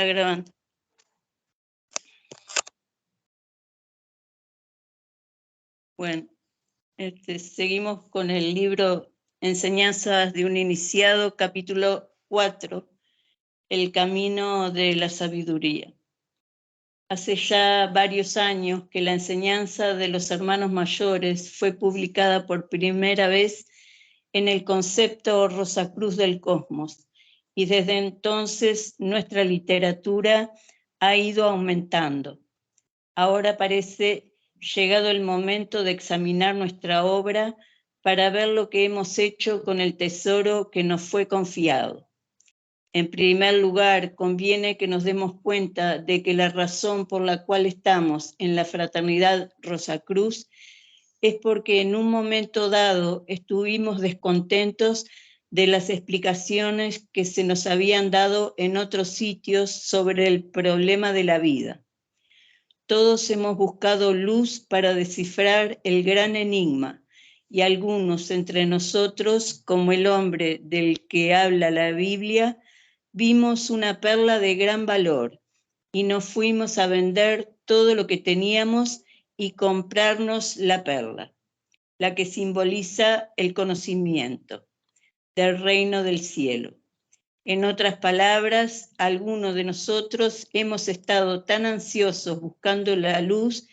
grabando. Bueno, seguimos con el libro Enseñanzas de un Iniciado, capítulo 4, El Camino de la Sabiduría. Hace ya varios años que la enseñanza de los hermanos mayores fue publicada por primera vez en el concepto Rosacruz del Cosmos, y desde entonces nuestra literatura ha ido aumentando. Ahora parece llegado el momento de examinar nuestra obra para ver lo que hemos hecho con el tesoro que nos fue confiado. En primer lugar, conviene que nos demos cuenta de que la razón por la cual estamos en la Fraternidad Rosacruz es porque en un momento dado estuvimos descontentos de las explicaciones que se nos habían dado en otros sitios sobre el problema de la vida. Todos hemos buscado luz para descifrar el gran enigma, y algunos entre nosotros, como el hombre del que habla la Biblia, vimos una perla de gran valor y nos fuimos a vender todo lo que teníamos y comprarnos la perla, la que simboliza el conocimiento del reino del cielo. En otras palabras, algunos de nosotros hemos estado tan ansiosos buscando la luz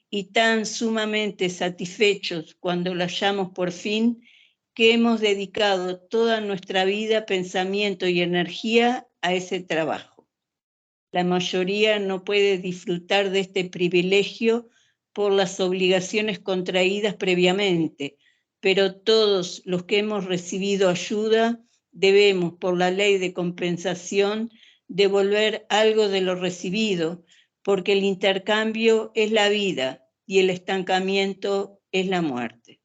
y tan sumamente satisfechos cuando la hallamos por fin, que hemos dedicado toda nuestra vida, pensamiento y energía a ese trabajo. La mayoría no puede disfrutar de este privilegio por las obligaciones contraídas previamente, pero todos los que hemos recibido ayuda debemos, por la ley de compensación, devolver algo de lo recibido, porque el intercambio es la vida y el estancamiento es la muerte.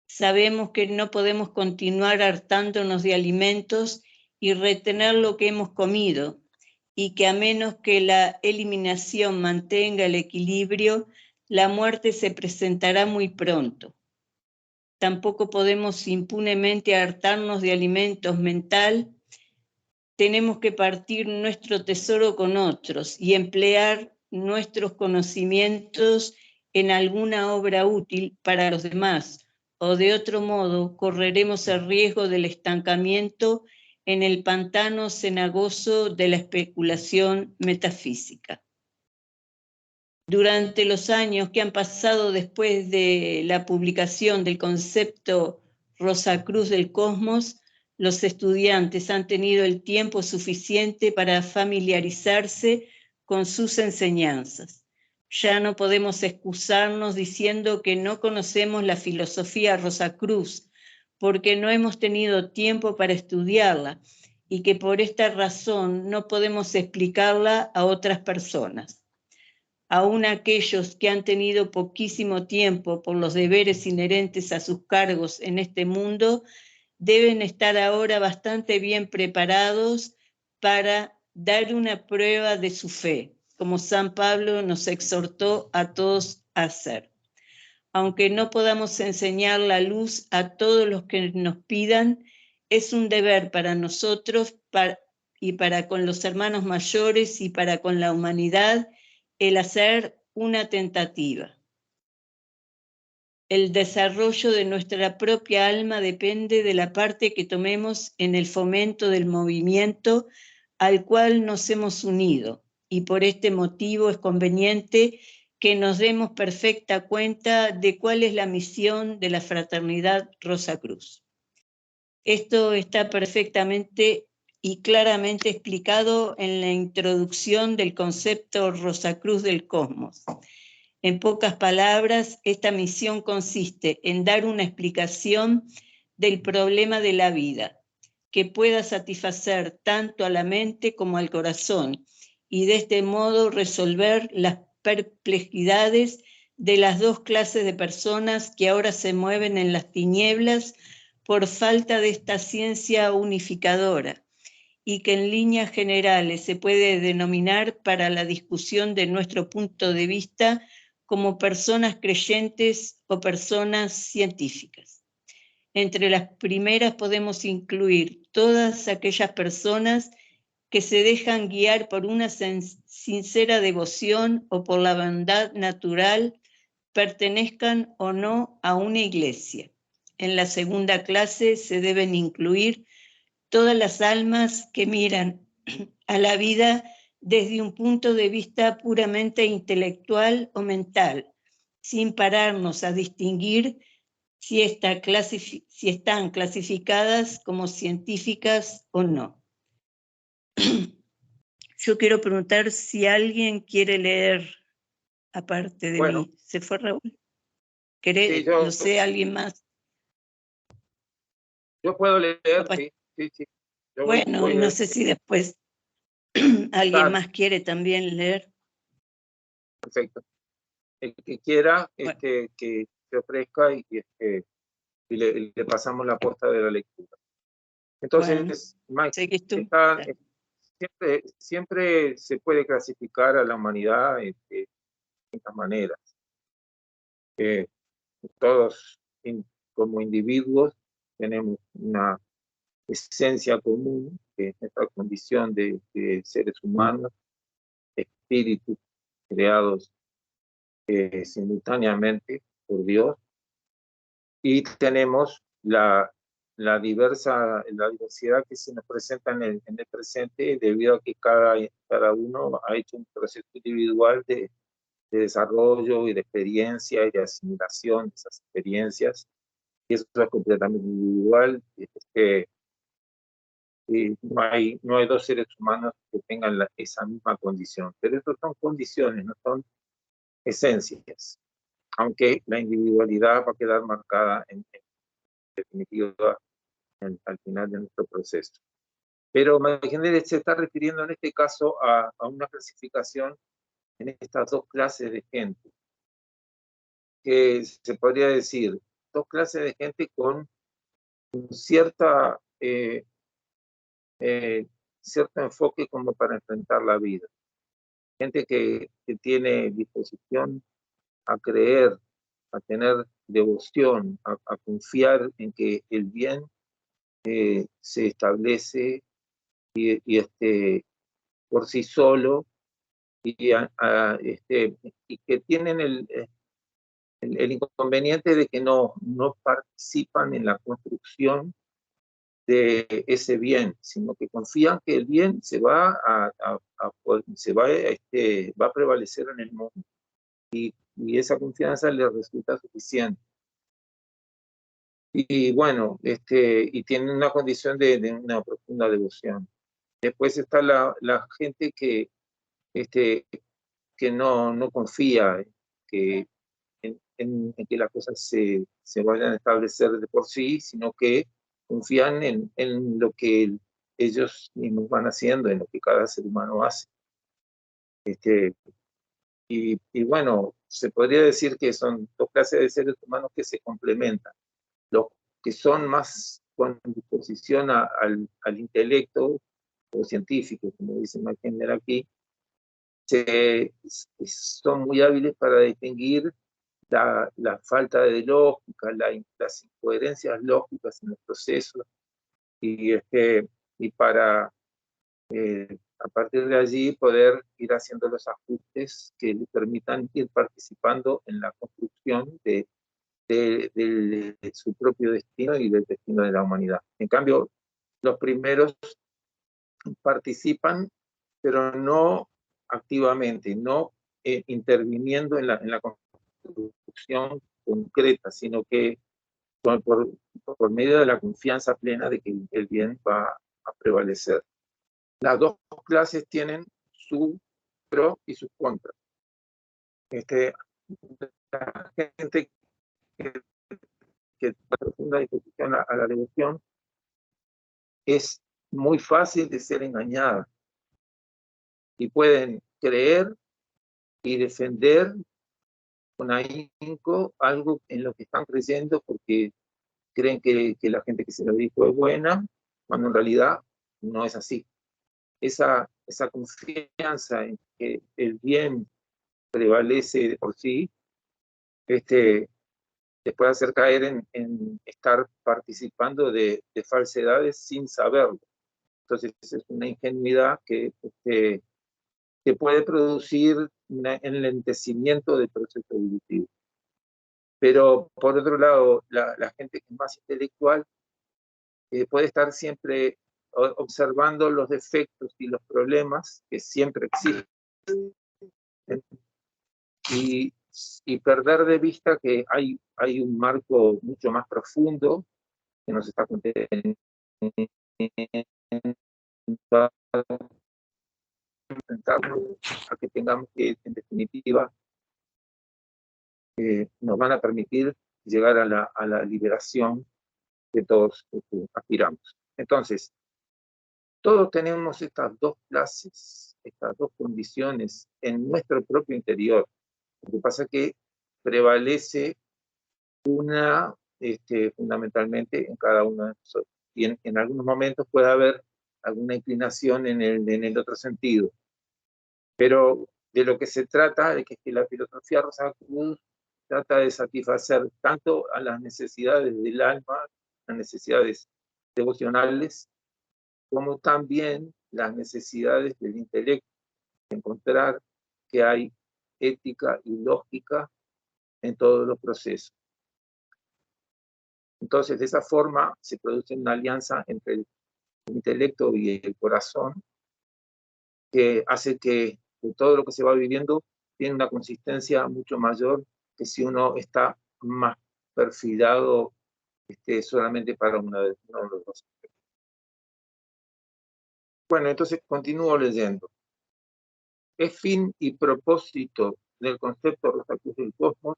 Sabemos que no podemos continuar hartándonos de alimentos y retener lo que hemos comido, y que a menos que la eliminación mantenga el equilibrio, la muerte se presentará muy pronto. Tampoco podemos impunemente hartarnos de alimentos mental. Tenemos que partir nuestro tesoro con otros y emplear nuestros conocimientos en alguna obra útil para los demás, o de otro modo correremos el riesgo del estancamiento en el pantano cenagoso de la especulación metafísica. Durante los años que han pasado después de la publicación del concepto Rosacruz del Cosmos, los estudiantes han tenido el tiempo suficiente para familiarizarse con sus enseñanzas. Ya no podemos excusarnos diciendo que no conocemos la filosofía Rosacruz, porque no hemos tenido tiempo para estudiarla y que por esta razón no podemos explicarla a otras personas. Aún aquellos que han tenido poquísimo tiempo por los deberes inherentes a sus cargos en este mundo deben estar ahora bastante bien preparados para dar una prueba de su fe, como San Pablo nos exhortó a todos a hacer. Aunque no podamos enseñar la luz a todos los que nos pidan, es un deber para nosotros y para con los hermanos mayores y para con la humanidad el hacer una tentativa. El desarrollo de nuestra propia alma depende de la parte que tomemos en el fomento del movimiento al cual nos hemos unido, y por este motivo es conveniente que nos demos perfecta cuenta de cuál es la misión de la Fraternidad Rosacruz. Esto está perfectamente y claramente explicado en la introducción del concepto Rosacruz del Cosmos. En pocas palabras, esta misión consiste en dar una explicación del problema de la vida, que pueda satisfacer tanto a la mente como al corazón, y de este modo resolver las perplejidades de las dos clases de personas que ahora se mueven en las tinieblas por falta de esta ciencia unificadora, y que en líneas generales se puede denominar para la discusión de nuestro punto de vista como personas creyentes o personas científicas. Entre las primeras podemos incluir todas aquellas personas que se dejan guiar por una sincera devoción o por la bondad natural, pertenezcan o no a una iglesia. En la segunda clase se deben incluir todas las almas que miran a la vida desde un punto de vista puramente intelectual o mental, sin pararnos a distinguir si están clasificadas como científicas o no. Yo quiero preguntar si alguien quiere leer aparte de mí. ¿Se fue Raúl? Sí, no sé, alguien más. Yo puedo leer, sí. Bueno, no sé si después alguien más quiere también leer. Perfecto. El que quiera, que se ofrezca y le pasamos la posta de la lectura. Entonces, bueno, Mike, siempre se puede clasificar a la humanidad de distintas maneras. Todos como individuos tenemos una esencia común, que es nuestra condición de seres humanos, espíritus creados simultáneamente por Dios, y tenemos la diversidad que se nos presenta en el presente debido a que cada uno ha hecho un proceso individual de desarrollo y de experiencia y de asimilación de esas experiencias, y eso es completamente individual. No hay dos seres humanos que tengan esa misma condición, pero estas son condiciones, no son esencias, aunque la individualidad va a quedar marcada en definitiva al final de nuestro proceso. Pero Magenere se está refiriendo en este caso a una clasificación en estas dos clases de gente, que se podría decir dos clases de gente con cierto enfoque como para enfrentar la vida. Gente que tiene disposición a creer, a tener devoción, a confiar en que el bien se establece y por sí solo, y que tienen el inconveniente de que no participan en la construcción de ese bien, sino que confían que el bien va a prevalecer en el mundo, y esa confianza les resulta suficiente. Y bueno, y tienen una condición de una profunda devoción. Después está la gente que no confía en que las cosas se vayan a establecer de por sí, sino que confían en lo que ellos mismos van haciendo, en lo que cada ser humano hace. Y bueno, se podría decir que son dos clases de seres humanos que se complementan. Los que son más con disposición al intelecto o científico, como dice Magenere aquí, son muy hábiles para distinguir la falta de lógica, las incoherencias lógicas en el proceso, y para a partir de allí poder ir haciendo los ajustes que le permitan ir participando en la construcción de su propio destino y del destino de la humanidad. En cambio, los primeros participan, pero no activamente, no interviniendo en la construcción concreta, sino que por medio de la confianza plena de que el bien va a prevalecer. Las dos clases tienen su pro y sus contras. La gente que profunda disposición a la devoción es muy fácil de ser engañada, y pueden creer y defender con ahínco algo en lo que están creyendo porque creen que la gente que se lo dijo es buena, cuando en realidad no es así. Esa confianza en que el bien prevalece de por sí, les puede hacer caer en estar participando de falsedades sin saberlo. Entonces es una ingenuidad que puede producir un enlentecimiento del proceso evolutivo. Pero por otro lado, la gente que es más intelectual puede estar siempre observando los defectos y los problemas que siempre existen y perder de vista que hay un marco mucho más profundo que nos está conteniendo a que tengamos que, en definitiva, nos van a permitir llegar a la liberación que todos aspiramos. Entonces, todos tenemos estas dos clases, estas dos condiciones en nuestro propio interior. Lo que pasa es que prevalece una fundamentalmente en cada uno de nosotros. Y en algunos momentos puede haber alguna inclinación en el otro sentido. Pero de lo que se trata es que la filosofía Rosacruz trata de satisfacer tanto a las necesidades del alma, las necesidades devocionales, como también las necesidades del intelecto, encontrar que hay ética y lógica en todos los procesos. Entonces, de esa forma se produce una alianza entre el intelecto y el corazón que hace que todo lo que se va viviendo tiene una consistencia mucho mayor que si uno está más perfilado solamente para uno de los dos. Bueno, entonces continúo leyendo. Es fin y propósito del concepto Rosacruz del cosmos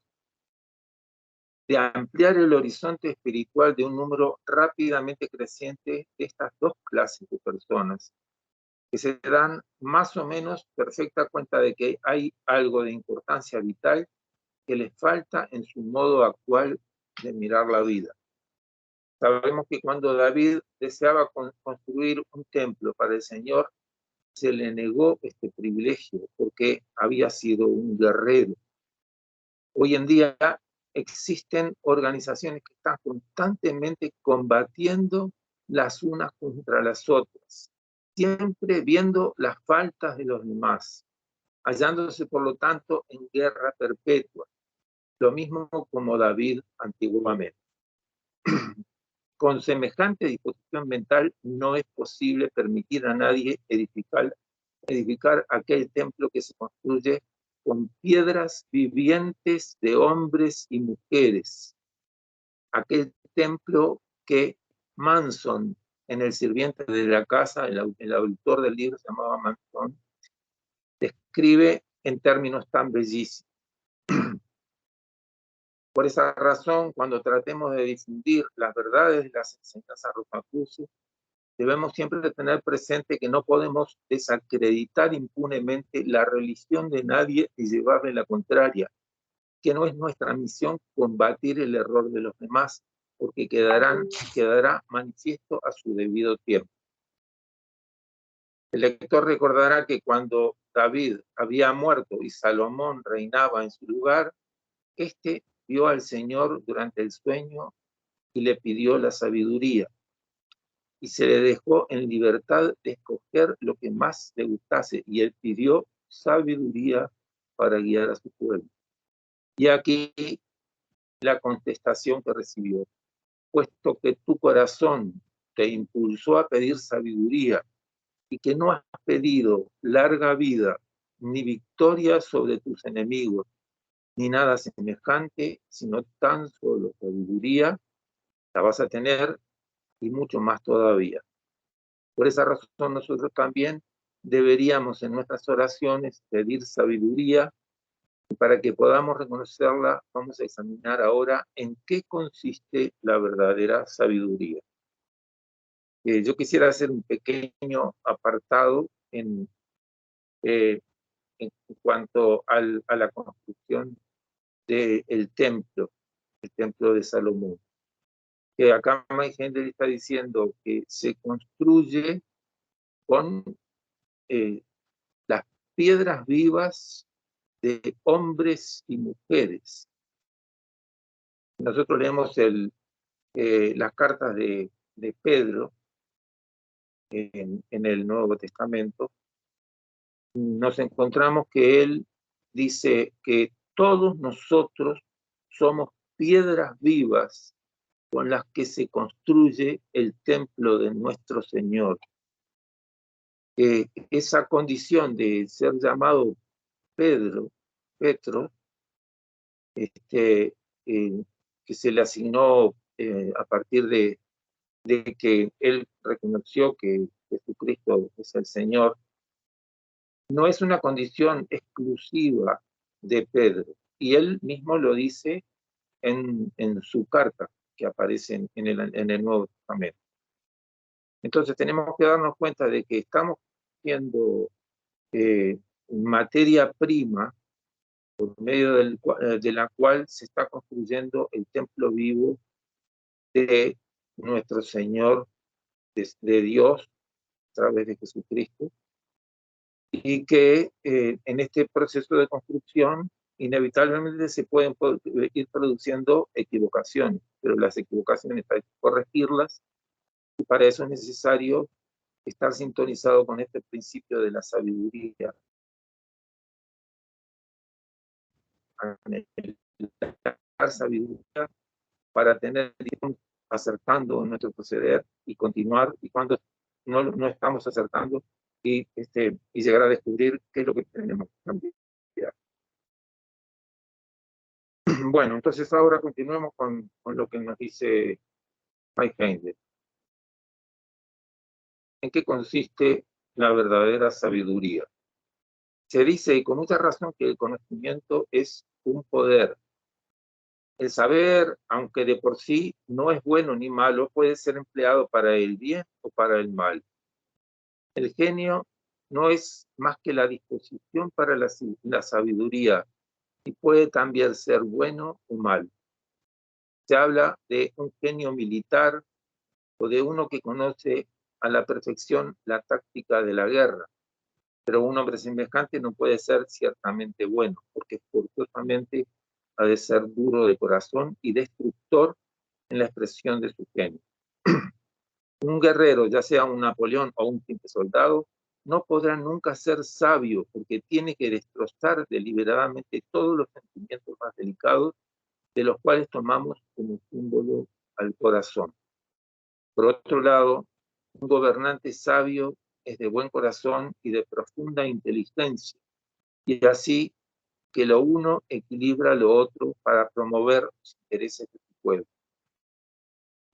de ampliar el horizonte espiritual de un número rápidamente creciente de estas dos clases de personas, que se dan más o menos perfecta cuenta de que hay algo de importancia vital que les falta en su modo actual de mirar la vida. Sabemos que cuando David deseaba construir un templo para el Señor, se le negó este privilegio porque había sido un guerrero. Hoy en día existen organizaciones que están constantemente combatiendo las unas contra las otras, siempre viendo las faltas de los demás, hallándose por lo tanto en guerra perpetua, lo mismo como David antiguamente. Con semejante disposición mental no es posible permitir a nadie edificar aquel templo que se construye con piedras vivientes de hombres y mujeres. Aquel templo que Manson, en El sirviente de la casa, el autor del libro se llamaba Manson, describe en términos tan bellísimos. Por esa razón, cuando tratemos de difundir las verdades de las enseñanzas rosacruces, debemos siempre tener presente que no podemos desacreditar impunemente la religión de nadie y llevarle la contraria, que no es nuestra misión combatir el error de los demás, porque quedará manifiesto a su debido tiempo. El lector recordará que cuando David había muerto y Salomón reinaba en su lugar, este vio al Señor durante el sueño y le pidió la sabiduría, y se le dejó en libertad de escoger lo que más le gustase, y él pidió sabiduría para guiar a su pueblo. Y aquí la contestación que recibió: puesto que tu corazón te impulsó a pedir sabiduría y que no has pedido larga vida ni victoria sobre tus enemigos, ni nada semejante, sino tan solo sabiduría, la vas a tener y mucho más todavía. Por esa razón nosotros también deberíamos en nuestras oraciones pedir sabiduría, y para que podamos reconocerla vamos a examinar ahora en qué consiste la verdadera sabiduría. Yo quisiera hacer un pequeño apartado en cuanto a la construcción del templo, el templo de Salomón. Que acá Mike Hendel está diciendo que se construye con las piedras vivas de hombres y mujeres. Nosotros leemos las cartas de Pedro, en el Nuevo Testamento, nos encontramos que él dice que todos nosotros somos piedras vivas con las que se construye el templo de nuestro Señor. Esa condición de ser llamado Petro, que se le asignó a partir de que él reconoció que Jesucristo es el Señor, no es una condición exclusiva de Pedro. Y él mismo lo dice en su carta que aparece en el Nuevo Testamento. Entonces tenemos que darnos cuenta de que estamos siendo materia prima por medio de la cual se está construyendo el templo vivo de nuestro Señor, de Dios, a través de Jesucristo, y que en este proceso de construcción inevitablemente se pueden ir produciendo equivocaciones, pero las equivocaciones hay que corregirlas, y para eso es necesario estar sintonizado con este principio de la sabiduría. La sabiduría para tener acertando nuestro proceder y continuar, y cuando no estamos acertando y llegar a descubrir qué es lo que tenemos que cambiar. Bueno, entonces ahora continuemos con lo que nos dice Heindel. ¿En qué consiste la verdadera sabiduría? Se dice, y con mucha razón, que el conocimiento es un poder. El saber, aunque de por sí no es bueno ni malo, puede ser empleado para el bien o para el mal. El genio no es más que la disposición para la sabiduría y puede también ser bueno o malo. Se habla de un genio militar o de uno que conoce a la perfección la táctica de la guerra, pero un hombre semejante no puede ser ciertamente bueno, porque forzosamente ha de ser duro de corazón y destructor en la expresión de su genio. Un guerrero, ya sea un Napoleón o un simple soldado, no podrá nunca ser sabio porque tiene que destrozar deliberadamente todos los sentimientos más delicados de los cuales tomamos como símbolo al corazón. Por otro lado, un gobernante sabio es de buen corazón y de profunda inteligencia, y así que lo uno equilibra lo otro para promover los intereses de su pueblo.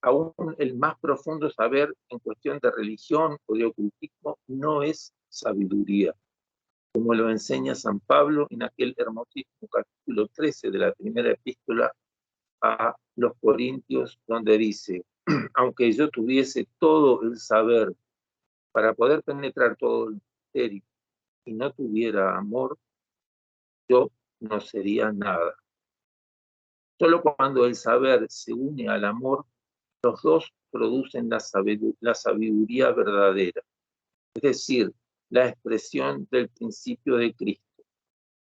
Aún el más profundo saber en cuestión de religión o de ocultismo no es sabiduría, como lo enseña San Pablo en aquel hermosísimo capítulo 13 de la primera epístola a los Corintios, donde dice: aunque yo tuviese todo el saber para poder penetrar todo el misterio y no tuviera amor, yo no sería nada. Solo cuando el saber se une al amor, los dos producen la sabiduría verdadera, es decir, la expresión del principio de Cristo,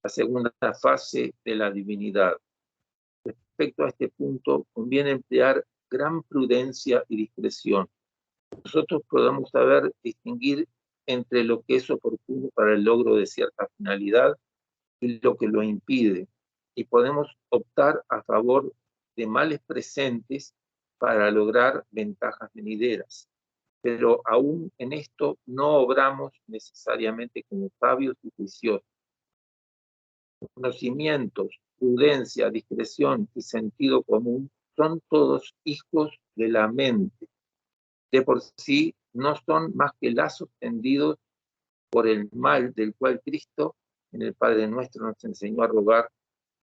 la segunda fase de la divinidad. Respecto a este punto, conviene emplear gran prudencia y discreción. Nosotros podamos saber distinguir entre lo que es oportuno para el logro de cierta finalidad y lo que lo impide, y podemos optar a favor de males presentes para lograr ventajas venideras. Pero aún en esto no obramos necesariamente como sabios y juiciosos. Conocimientos, prudencia, discreción y sentido común son todos hijos de la mente. De por sí no son más que lazos tendidos por el mal del cual Cristo en el Padre Nuestro nos enseñó a rogar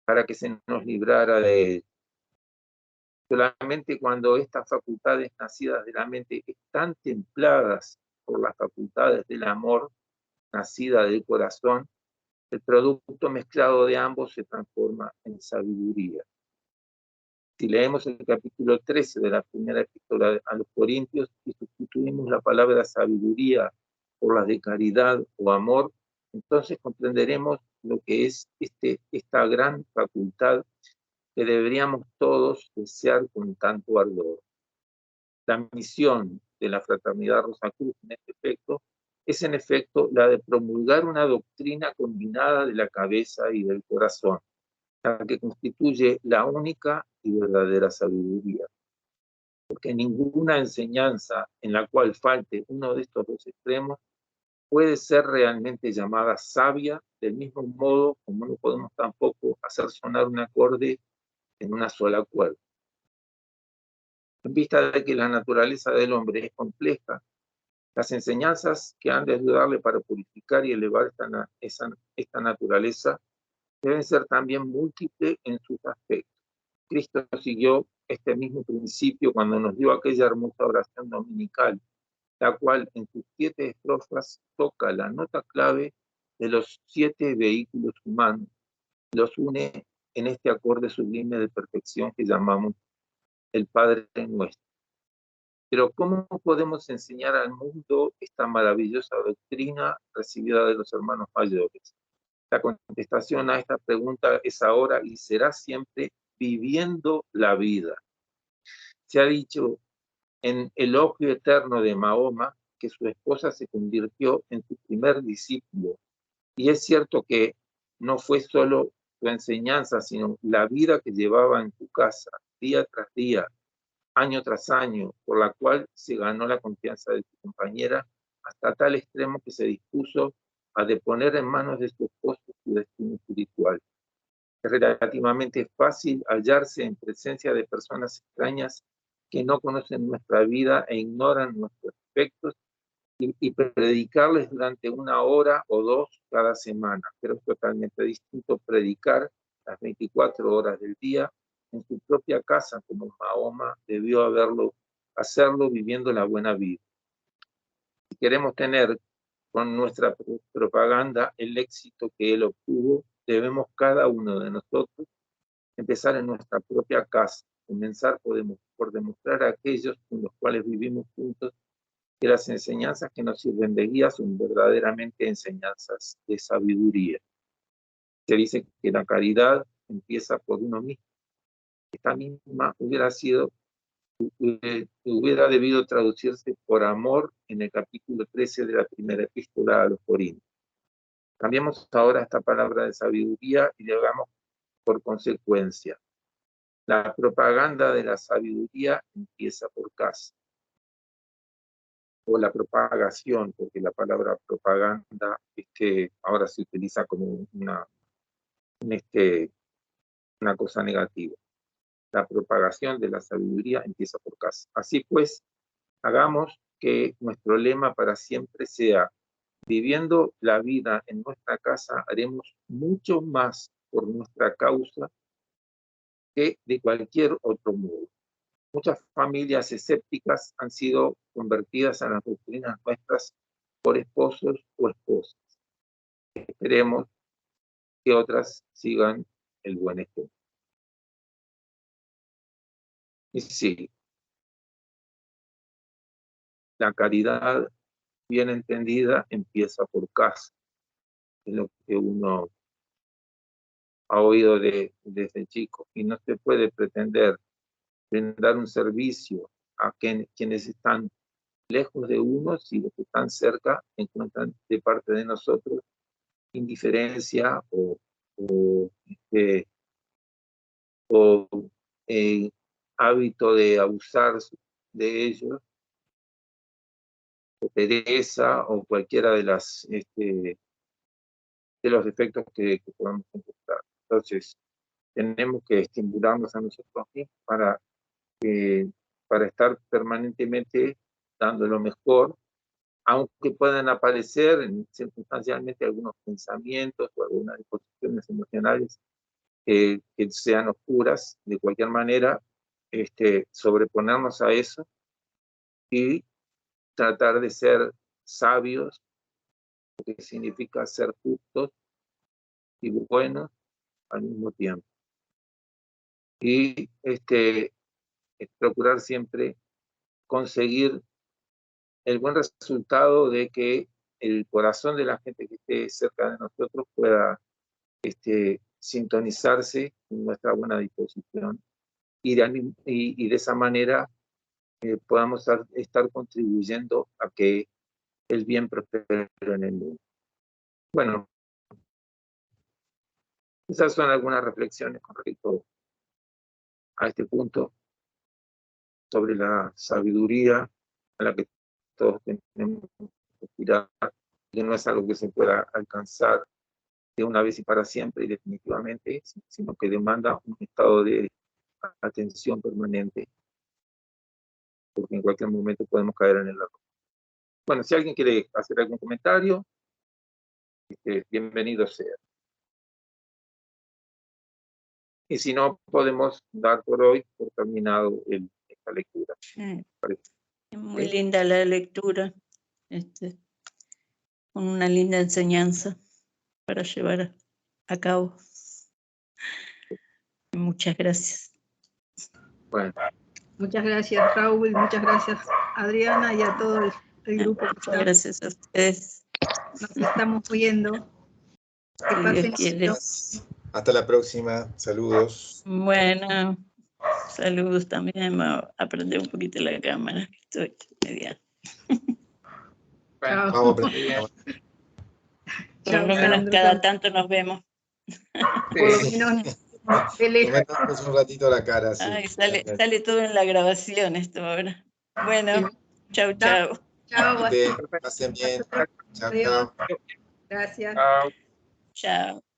para que se nos librara de él. Solamente cuando estas facultades nacidas de la mente están templadas por las facultades del amor, nacida del corazón, el producto mezclado de ambos se transforma en sabiduría. Si leemos el capítulo 13 de la primera epístola a los Corintios y sustituimos la palabra sabiduría por las de caridad o amor, entonces comprenderemos lo que es esta gran facultad que deberíamos todos desear con tanto ardor. La misión de la Fraternidad Rosacruz en este efecto es en efecto la de promulgar una doctrina combinada de la cabeza y del corazón, la que constituye la única y verdadera sabiduría. Porque ninguna enseñanza en la cual falte uno de estos dos extremos puede ser realmente llamada sabia, del mismo modo como no podemos tampoco hacer sonar un acorde en una sola cuerda. En vista de que la naturaleza del hombre es compleja, las enseñanzas que han de ayudarle para purificar y elevar esta naturaleza deben ser también múltiples en sus aspectos. Cristo siguió este mismo principio cuando nos dio aquella hermosa oración dominical, la cual en sus 7 estrofas toca la nota clave de los 7 vehículos humanos, los une en este acorde sublime de perfección que llamamos el Padre Nuestro. Pero ¿cómo podemos enseñar al mundo esta maravillosa doctrina recibida de los hermanos mayores? La contestación a esta pregunta es ahora y será siempre viviendo la vida. Se ha dicho en Elogio Eterno de Mahoma que su esposa se convirtió en su primer discípulo. Y es cierto que no fue solo su enseñanza, sino la vida que llevaba en su casa, día tras día, año tras año, por la cual se ganó la confianza de su compañera hasta tal extremo que se dispuso a deponer en manos de su esposo su destino espiritual. Es relativamente fácil hallarse en presencia de personas extrañas que no conocen nuestra vida e ignoran nuestros aspectos y predicarles durante 1 hora o 2 cada semana. Pero es totalmente distinto predicar las 24 horas del día en su propia casa, como Mahoma debió hacerlo viviendo la buena vida. Si queremos tener con nuestra propaganda el éxito que él obtuvo, debemos cada uno de nosotros empezar en nuestra propia casa, comenzar por demostrar a aquellos con los cuales vivimos juntos que las enseñanzas que nos sirven de guía son verdaderamente enseñanzas de sabiduría. Se dice que la caridad empieza por uno mismo. Esta misma hubiera debido traducirse por amor en el capítulo 13 de la primera epístola a los Corintios. Cambiamos ahora esta palabra de sabiduría y le hagamos por consecuencia. La propaganda de la sabiduría empieza por casa. O la propagación, porque la palabra propaganda ahora se utiliza como una cosa negativa. La propagación de la sabiduría empieza por casa. Así pues, hagamos que nuestro lema para siempre sea: viviendo la vida en nuestra casa, haremos mucho más por nuestra causa que de cualquier otro modo. Muchas familias escépticas han sido convertidas a las doctrinas nuestras por esposos o esposas. Esperemos que otras sigan el buen ejemplo. Y sí, la caridad bien entendida empieza por casa. Es lo que uno ha oído desde chico. Y no se puede pretender brindar un servicio a quienes están lejos de uno si los que están cerca encuentran de parte de nosotros indiferencia o hábito de abusar de ellos, o pereza, o cualquiera de los defectos que podamos encontrar. Entonces, tenemos que estimularnos a nosotros mismos para estar permanentemente dando lo mejor, aunque puedan aparecer circunstancialmente algunos pensamientos o algunas disposiciones emocionales que sean oscuras. De cualquier manera, sobreponernos a eso y tratar de ser sabios, que significa ser justos y buenos al mismo tiempo. Y procurar siempre conseguir el buen resultado de que el corazón de la gente que esté cerca de nosotros pueda sintonizarse en nuestra buena disposición y de esa manera podamos estar contribuyendo a que el bien prospere en el mundo. Bueno, esas son algunas reflexiones con respecto a este punto sobre la sabiduría a la que todos tenemos que aspirar, que no es algo que se pueda alcanzar de una vez y para siempre y definitivamente, sino que demanda un estado de atención permanente, porque en cualquier momento podemos caer en el error. Bueno, si alguien quiere hacer algún comentario, bienvenido sea. Y si no, podemos dar por hoy por terminado esta lectura. Es muy linda la lectura, con una linda enseñanza para llevar a cabo. Muchas gracias. Bueno. Muchas gracias, Raúl, muchas gracias, Adriana, y a todo el grupo que está. Gracias a ustedes. Nos estamos viendo. Que pasen quiere. Hasta la próxima. Saludos. Bueno, saludos también. Vamos a aprender un poquito la cámara. Estoy media. Chao. Vamos a aprender. Por lo menos cada tanto nos vemos. Por lo menos de lejos. Un ratito la cara. Sí. Ay, sale todo en la grabación esto ahora. Bueno, chau. Chao. Pasen bien. Chao. Gracias. Chao. Chao.